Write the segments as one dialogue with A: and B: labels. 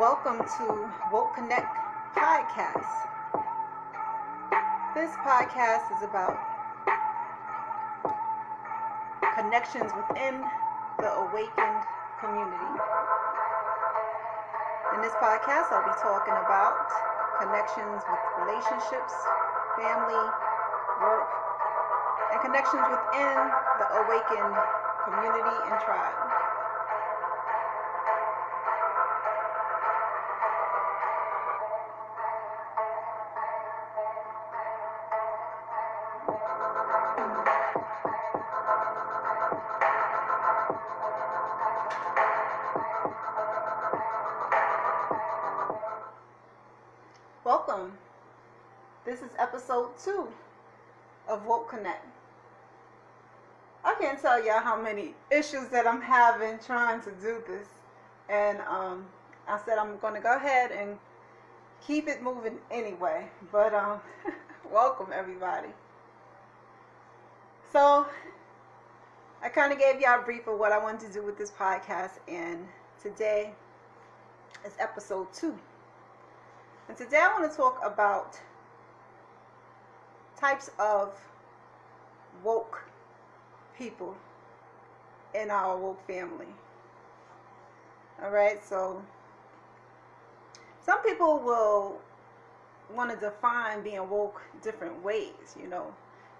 A: Welcome to Woke Connect podcast. This podcast is about connections within the awakened community. In this podcast, I'll be talking about connections with relationships, family, work, and connections within the awakened community and tribe. Welcome. This is episode 2 of Woke Connect. I can't tell y'all how many issues that I'm having trying to do this. And I said I'm going to go ahead and keep it moving anyway. But welcome everybody. So I kind of gave y'all a brief of what I wanted to do with this podcast. And today is episode 2. And today I want to talk about types of woke people in our woke family. Alright, so some people will want to define being woke different ways.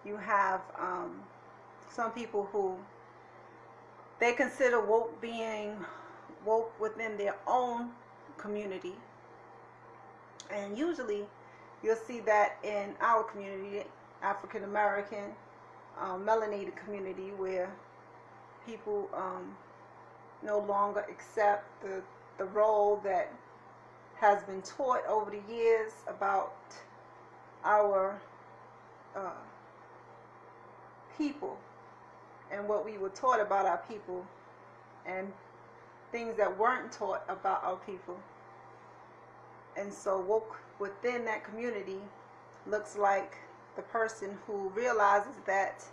A: You have some people who they consider woke being woke within their own community. And usually you'll see that in our community, African American, melanated community, where people no longer accept the role that has been taught over the years about our people and what we were taught about our people and things that weren't taught about our people. And so woke within that community looks like the person who realizes that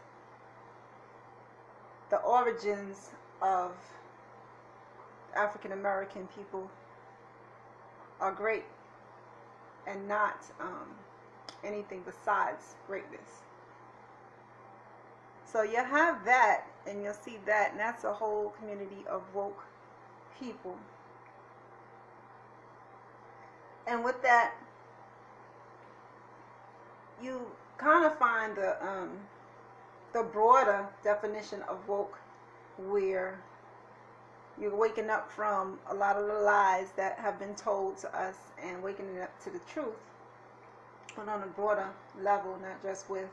A: the origins of African American people are great and not anything besides greatness. So you have that, and you'll see that, and that's a whole community of woke people. And with that, you kind of find the broader definition of woke, where you're waking up from a lot of the lies that have been told to us and waking up to the truth, but on a broader level, not just with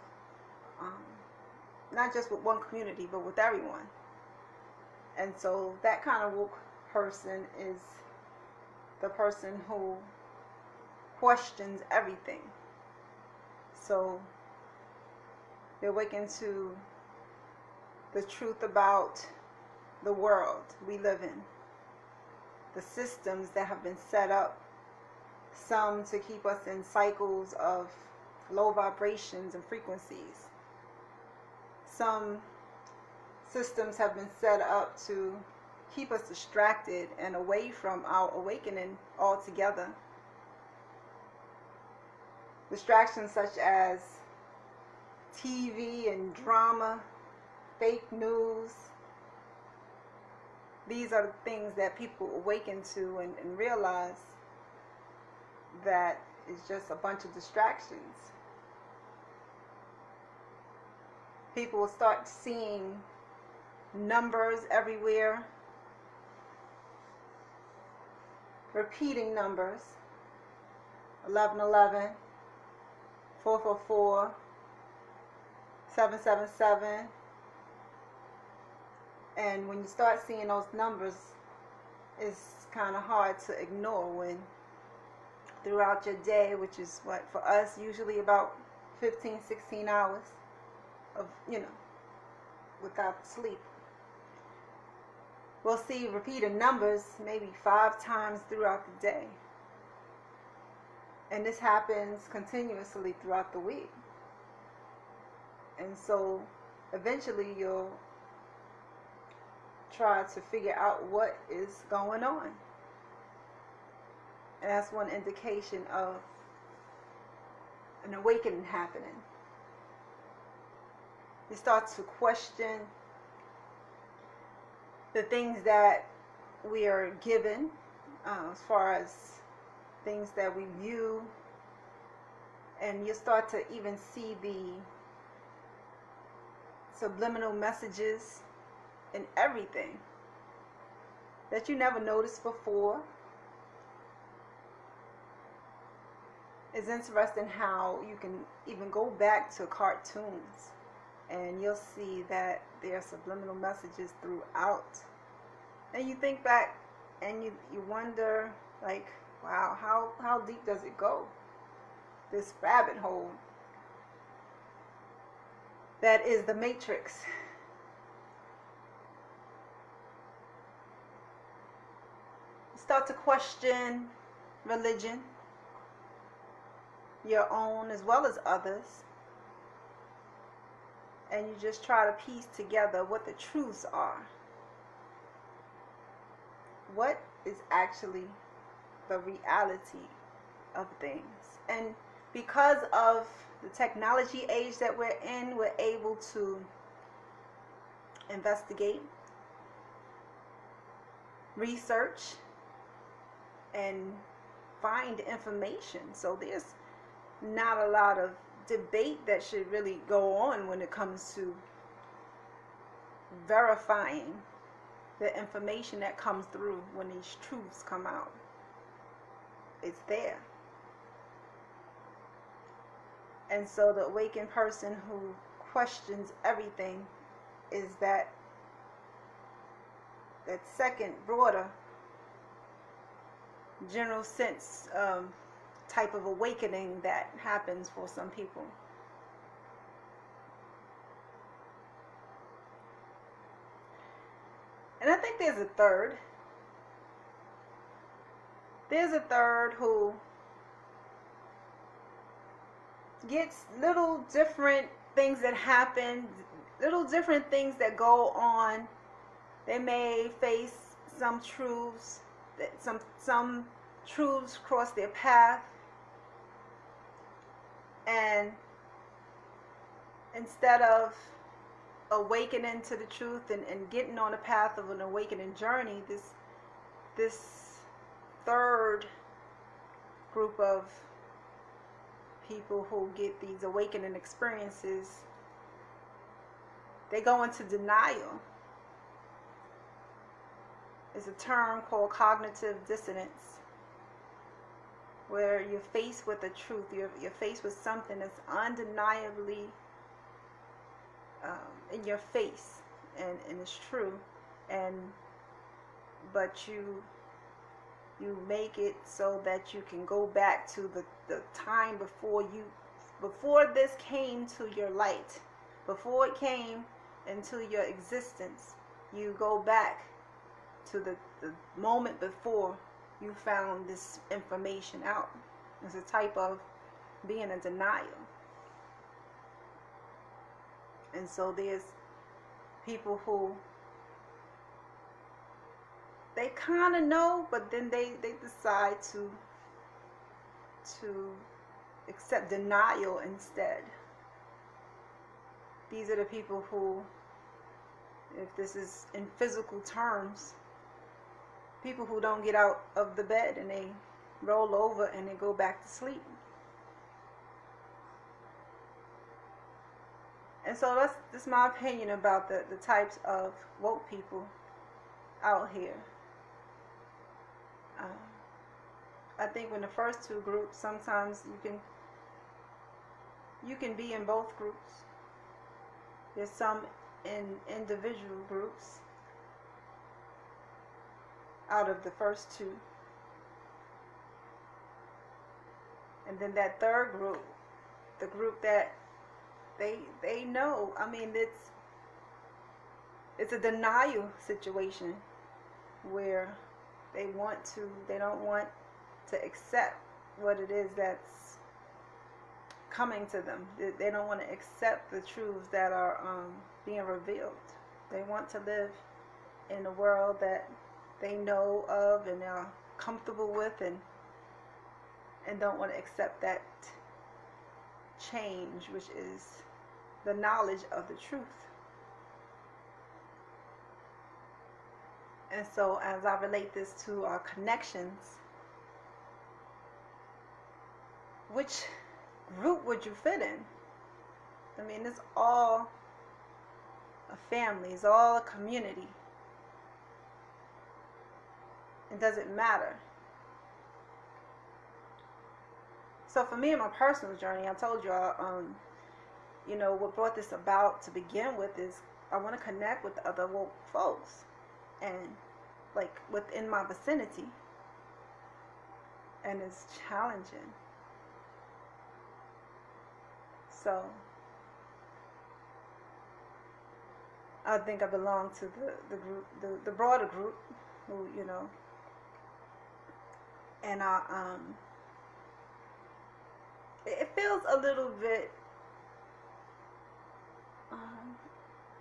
A: one community, but with everyone. And so that kind of woke person is the person who questions everything. So they're awakened to the truth about the world we live in, the systems that have been set up, some to keep us in cycles of low vibrations and frequencies. Some systems have been set up to keep us distracted and away from our awakening altogether. Distractions such as TV and drama, fake news. These are the things that people awaken to and realize that it's just a bunch of distractions. People will start seeing numbers everywhere, repeating numbers, 1111, 444, 777. And when you start seeing those numbers, it's kind of hard to ignore when throughout your day, which is what for us usually about 15, 16 hours of, without sleep. We'll see repeated numbers maybe 5 times throughout the day. And this happens continuously throughout the week. And so eventually you'll try to figure out what is going on. And that's one indication of an awakening happening. You start to question the things that we are given, as far as things that we view, and you start to even see the subliminal messages in everything that you never noticed before. It's interesting how you can even go back to cartoons and you'll see that there are subliminal messages throughout. And you think back and you wonder, like, wow, how deep does it go? This rabbit hole that is the Matrix. You start to question religion, your own as well as others, and you just try to piece together what the truths are. What is actually the reality of things? And because of the technology age that we're in, we're able to investigate, research, and find information. So there's not a lot of debate that should really go on when it comes to verifying the information that comes through when these truths come out. It's there. And so the awakened person who questions everything is that second, broader, general sense type of awakening that happens for some people. And I think there's a third. There's a third who gets little different things that happen, little different things that go on. They may face some truths, some truths cross their path, and instead of awakening to the truth and getting on the path of an awakening journey, this third group of people who get these awakening experiences, they go into denial. It's a term called cognitive dissonance, where you're faced with the truth, you're faced with something that's undeniably in your face, and it's true, but you make it so that you can go back to the time before this came to your light, before it came into your existence. You go back to the moment before you found this information out. It's a type of being in denial. And so there's people who they kind of know, but then they decide to accept denial instead. These are the people who, if this is in physical terms, people who don't get out of the bed and they roll over and they go back to sleep. And so that's my opinion about the types of woke people out here. I think when the first two groups, sometimes you can be in both groups. There's some in individual groups out of the first two. And then that third group, the group that they know, I mean, it's a denial situation where they don't want to accept what it is that's coming to them. They don't want to accept the truths that are being revealed. They want to live in a world that they know of and are comfortable with, and and don't want to accept that change, which is the knowledge of the truth. And so as I relate this to our connections, which group would you fit in? I mean, it's all a family, it's all a community. It doesn't matter. So for me in my personal journey, I told you, what brought this about to begin with is I want to connect with other woke folks, and like within my vicinity, and it's challenging. So I think I belong to the group, the broader group, who and it feels a little bit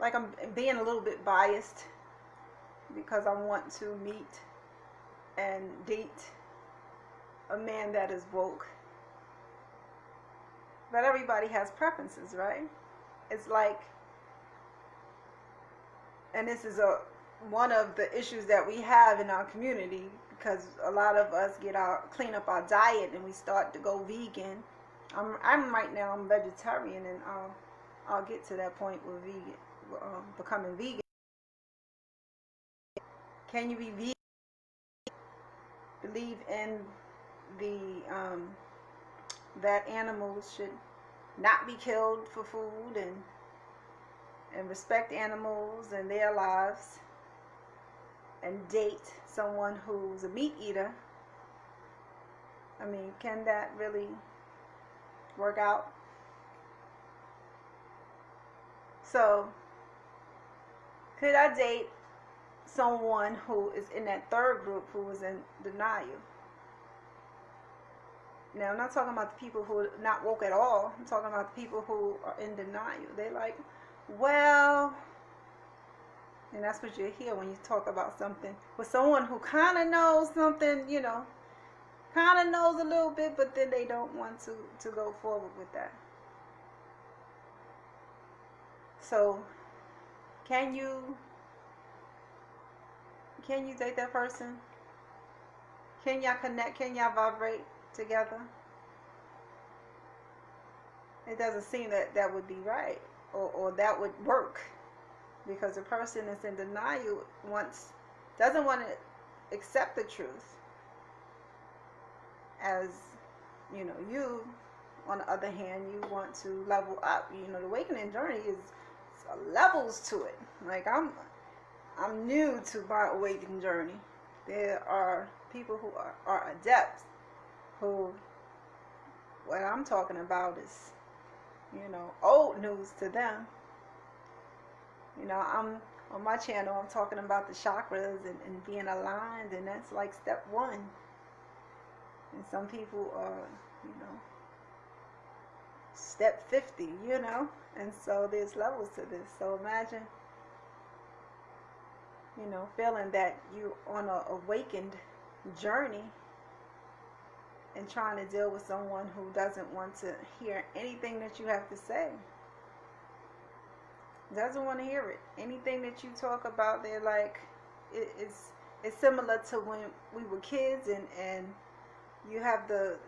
A: like I'm being a little bit biased, because I want to meet and date a man that is woke. But everybody has preferences, right? It's like, and this is one of the issues that we have in our community, because a lot of us clean up our diet and we start to go vegan. I'm right now, I'm vegetarian, and I'll get to that point with becoming vegan. Can you be vegan? Believe in the that animals should not be killed for food, and respect animals and their lives, and date someone who's a meat eater. I mean, can that really work out? So, could I date someone who is in that third group, who is in denial? Now, I'm not talking about the people who are not woke at all. I'm talking about the people who are in denial. They're like, well, and that's what you hear when you talk about something with someone who kind of knows something, kind of knows a little bit, but then they don't want to go forward with that. So, can you date that person? Can y'all connect? Can y'all vibrate together? It doesn't seem that would be right, or that would work, because the person that's in denial doesn't want to accept the truth. As you on the other hand, you want to level up. The awakening journey is levels to it. Like I'm new to my awakening journey. There are people who are adepts, who what I'm talking about is old news to them. I'm on my channel, I'm talking about the chakras and being aligned, and that's like step 1. And some people are step 50, and so there's levels to this. So imagine feeling that you're on an awakened journey and trying to deal with someone who doesn't want to hear anything that you have to say. Doesn't want to hear it. Anything that you talk about, they're like, it's similar to when we were kids, and you have the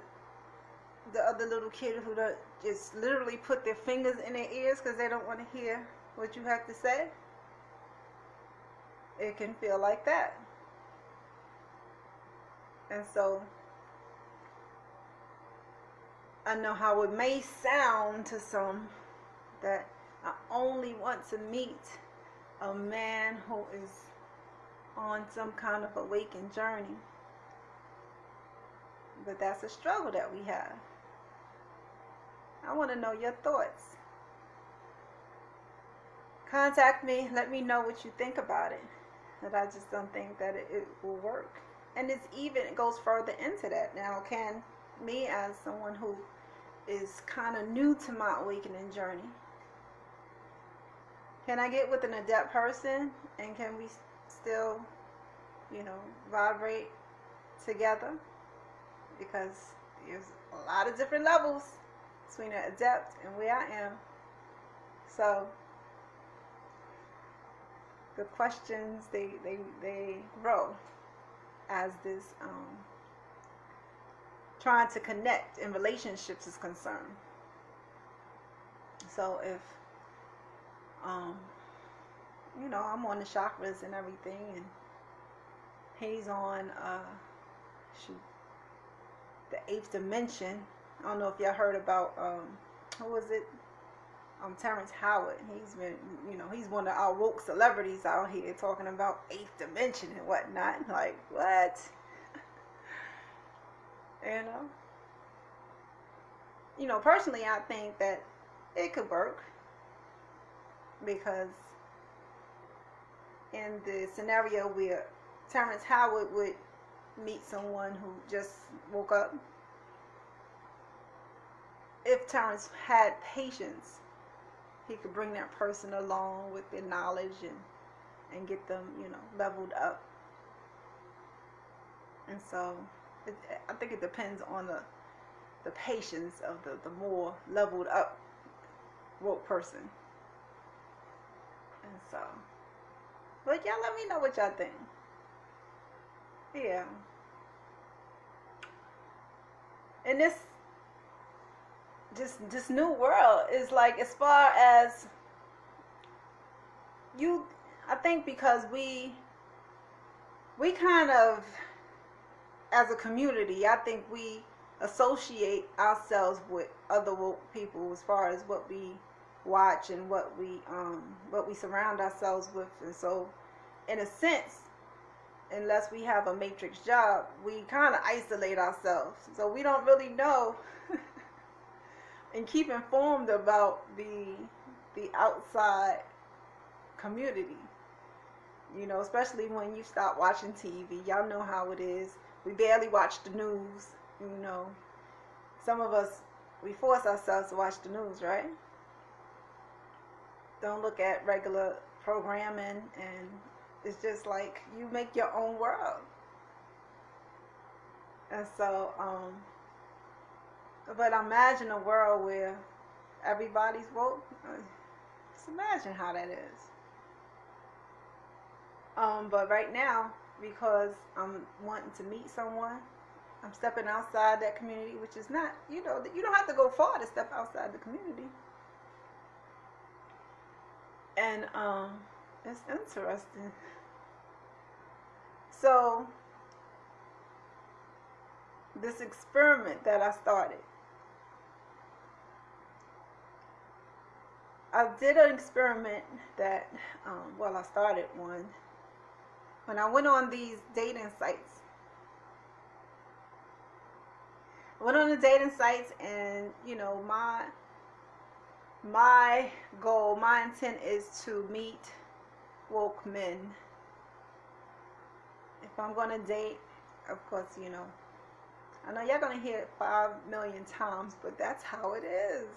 A: other little kid who just literally put their fingers in their ears because they don't want to hear what you have to say. It can feel like that. And so I know how it may sound to some that I only want to meet a man who is on some kind of awakened journey. But that's a struggle that we have. I want to know your thoughts. Contact me. Let me know what you think about it. That I just don't think that it will work. And it goes further into that. Now, can me, as someone who is kind of new to my awakening journey, can I get with an adept person, and can we still, vibrate together? Because there's a lot of different levels between an adept and where I am. So the questions they grow as this trying to connect in relationships is concerned. So if I'm on the chakras and everything, and he's on the eighth dimension. I don't know if y'all heard about who was it? Terrence Howard. He's been, he's one of our woke celebrities out here talking about eighth dimension and whatnot. Like, what? Personally, I think that it could work, because in the scenario where Terrence Howard would meet someone who just woke up, if Terrence had patience, he could bring that person along with their knowledge and get them, leveled up. And so I think it depends on the patience of the more leveled up woke person. And so, but y'all let me know what y'all think. Yeah. And this new world is like, as far as I think because we kind of, as a community, I think we associate ourselves with other woke people as far as what we watch and what we surround ourselves with. And so, in a sense, unless we have a matrix job, we kind of isolate ourselves. So we don't really know and keep informed about the outside community. Especially when you stop watching TV. Y'all know how it is. We barely watch the news. Some of us, we force ourselves to watch the news, right? Don't look at regular programming, and it's just like you make your own world. And so, but imagine a world where everybody's woke. Just imagine how that is. But right now, because I'm wanting to meet someone, I'm stepping outside that community, which is not, you don't have to go far to step outside the community. And it's interesting. So this experiment that I started, I did an experiment that, I started one when I went on these dating sites. I went on the dating sites, and my goal, my intent is to meet woke men. If I'm going to date, of course, I know y'all going to hear it 5 million times, but that's how it is.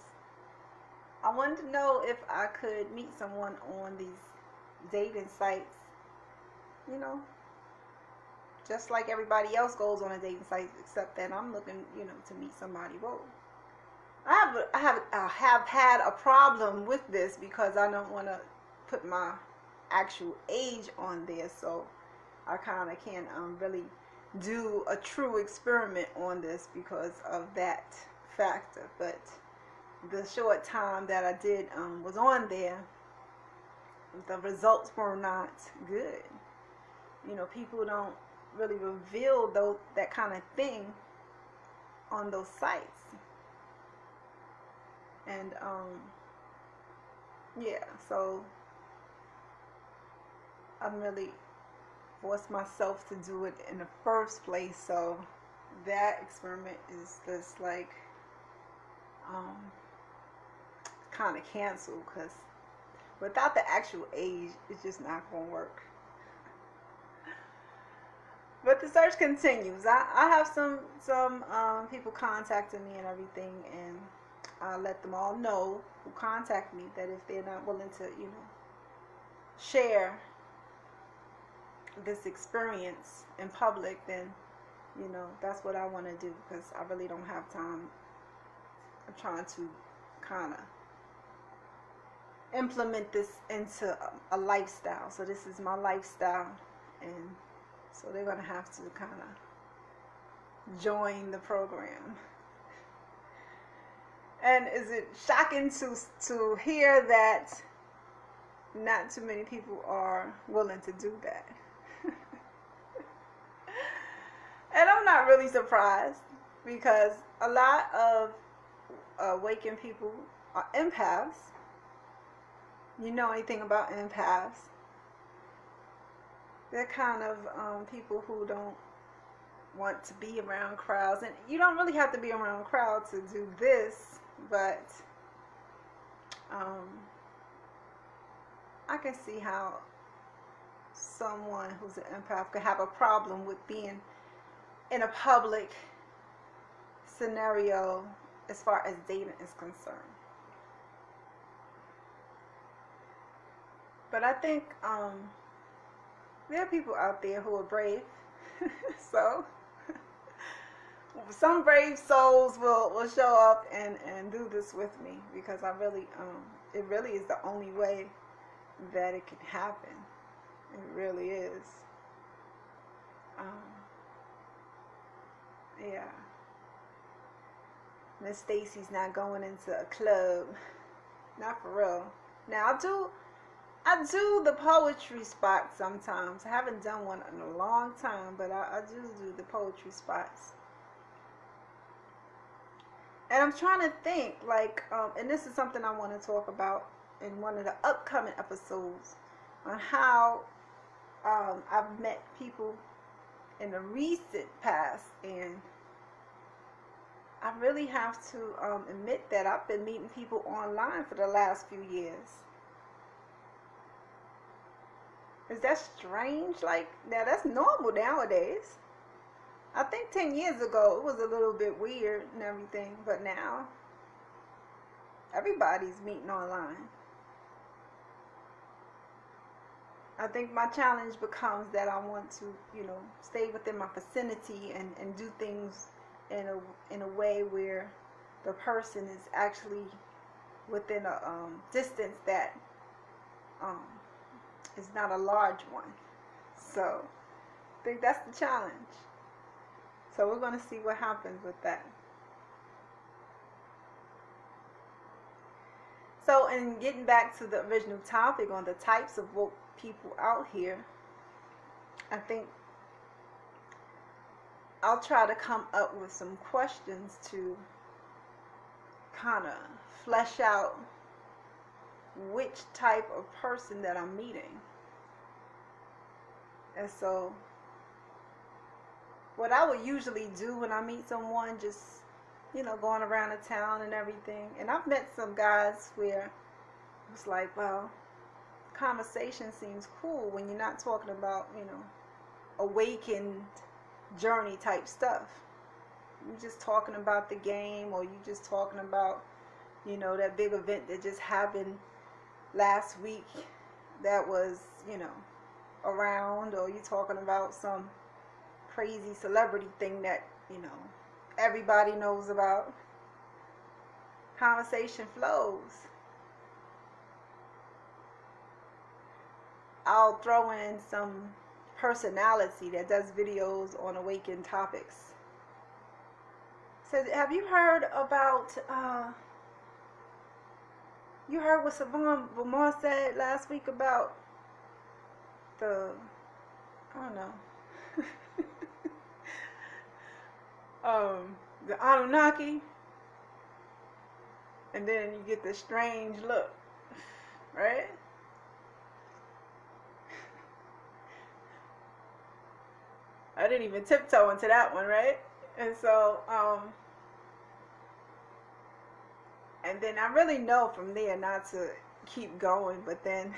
A: I wanted to know if I could meet someone on these dating sites, just like everybody else goes on a dating site, except that I'm looking, to meet somebody woke. I have had a problem with this because I don't want to put my actual age on there, so I kind of can't really do a true experiment on this because of that factor. But the short time that I did was on there, the results were not good. People don't really reveal that kind of thing on those sites. And so I'm really forced myself to do it in the first place. So that experiment is just like kind of canceled, because without the actual age, it's just not going to work. But the search continues. I have some people contacting me and everything, and I let them all know who contact me that if they're not willing to, share this experience in public, then You know, that's what I want to do because I really don't have time. I'm trying to kind of implement this into a lifestyle. So this is my lifestyle, and so they're going to have to kind of join the program. And is it shocking to hear that not too many people are willing to do that? And I'm not really surprised because a lot of awakened people are empaths. You know anything about empaths? They're kind of people who don't want to be around crowds. And you don't really have to be around crowds to do this, but I can see how someone who's an empath could have a problem with being in a public scenario as far as dating is concerned. But I think there are people out there who are brave. So some brave souls will show up and do this with me because I really it really is the only way that it can happen. It really is. Yeah. Miss Stacy's not going into a club. Not for real. Now I do the poetry spot sometimes. I haven't done one in a long time, but I do the poetry spots. And I'm trying to think, like, and this is something I want to talk about in one of the upcoming episodes on how I've met people in the recent past, and I really have to admit that I've been meeting people online for the last few years. Is that strange? Like, now that's normal nowadays. I think 10 years ago it was a little bit weird and everything, but now everybody's meeting online. I think my challenge becomes that I want to, stay within my vicinity and do things in a way where the person is actually within a distance that is not a large one. So I think that's the challenge. So we're going to see what happens with that. So in getting back to the original topic on the types of woke people out here, I think I'll try to come up with some questions to kind of flesh out which type of person that I'm meeting. And so what I would usually do when I meet someone, just, going around the town and everything. And I've met some guys where it's like, well, conversation seems cool when you're not talking about, awakened journey type stuff. You're just talking about the game, or you're just talking about, that big event that just happened last week that was, around, or you're talking about some crazy celebrity thing that, everybody knows about. Conversation flows. I'll throw in some personality that does videos on awakened topics. So have you heard about you heard what Savon Beaumont said last week about the, I don't know, the Anunnaki? And then you get the strange look, right? I didn't even tiptoe into that one, right? And so, and then I really know from there not to keep going, but then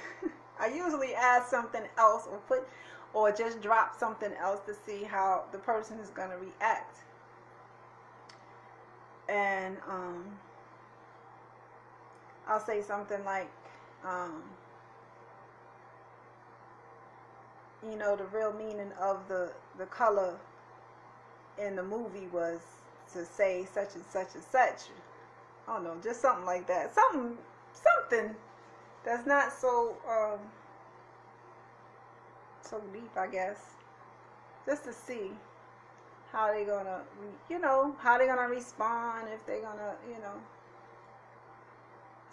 A: I usually add something else or just drop something else to see how the person is going to react. And I'll say something like, the real meaning of the color in the movie was to say such and such and such. I don't know, just something like that. Something that's not so so deep, I guess. Just to see how they're gonna, how they're gonna respond, if they're gonna,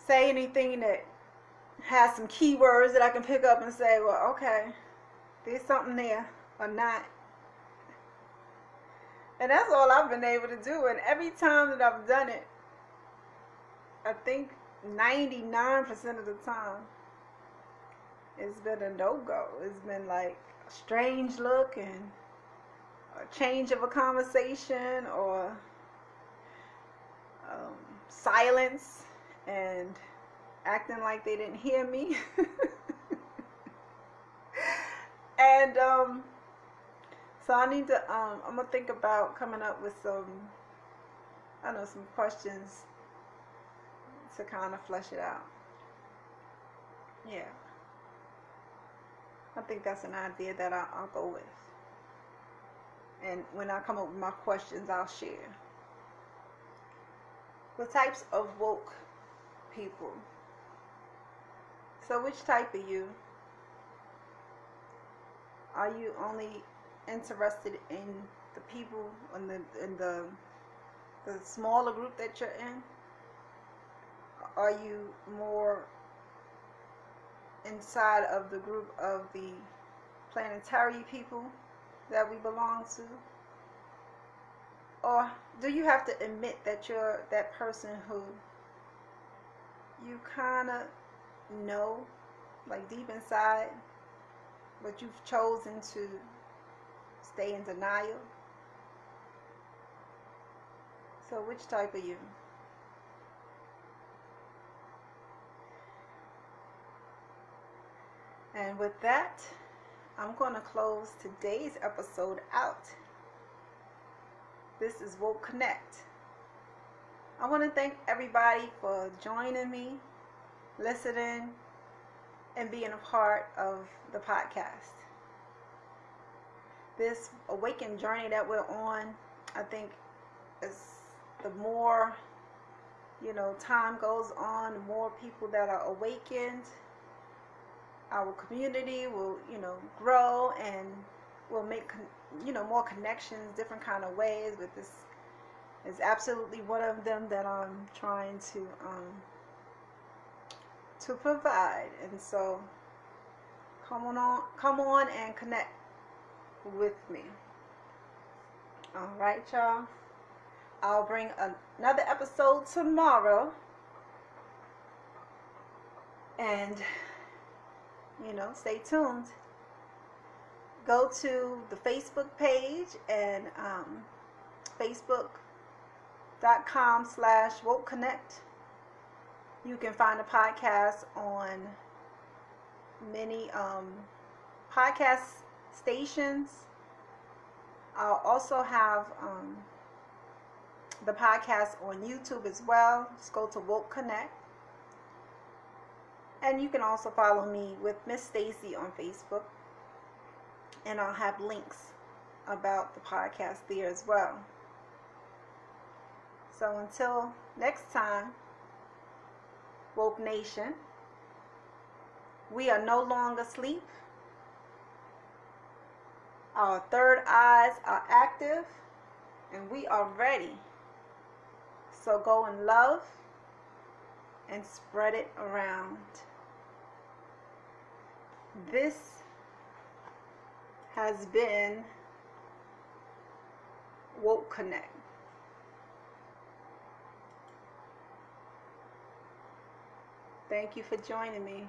A: say anything that has some keywords that I can pick up and say, well, okay, there's something there or not. And that's all I've been able to do. And every time that I've done it, I think 99% of the time, it's been a no-go. It's been like a strange look and a change of a conversation, or silence and acting like they didn't hear me. And so I need to, I'm going to think about coming up with some questions to kind of flesh it out. Yeah. I think that's an idea that I'll go with. And when I come up with my questions, I'll share. What types of woke people? So which type are you? Are you only interested in the people in the smaller group that you're in? Are you more inside of the group of the planetary people that we belong to? Or do you have to admit that you're that person who you kind of know, like deep inside, but you've chosen to stay in denial? So which type are you? And with that, I'm going to close today's episode out. This is Woke Connect. I want to thank everybody for joining me, listening, and being a part of the podcast. This awakened journey that we're on, I think, is the more, time goes on, the more people that are awakened, our community will, grow, and we'll make, more connections, different kind of ways. But this is absolutely one of them that I'm trying to provide. And so, come on and connect with me. All right, y'all. I'll bring another episode tomorrow, and stay tuned. Go to the Facebook page and facebook.com/WokeConnect. You can find the podcast on many podcast stations. I'll also have the podcast on YouTube as well. Just go to Woke Connect. And you can also follow me with Miss Stacy on Facebook. And I'll have links about the podcast there as well. So until next time, Woke Nation, we are no longer asleep. Our third eyes are active, and we are ready. So go in love and spread it around. This has been Woke Connect. Thank you for joining me.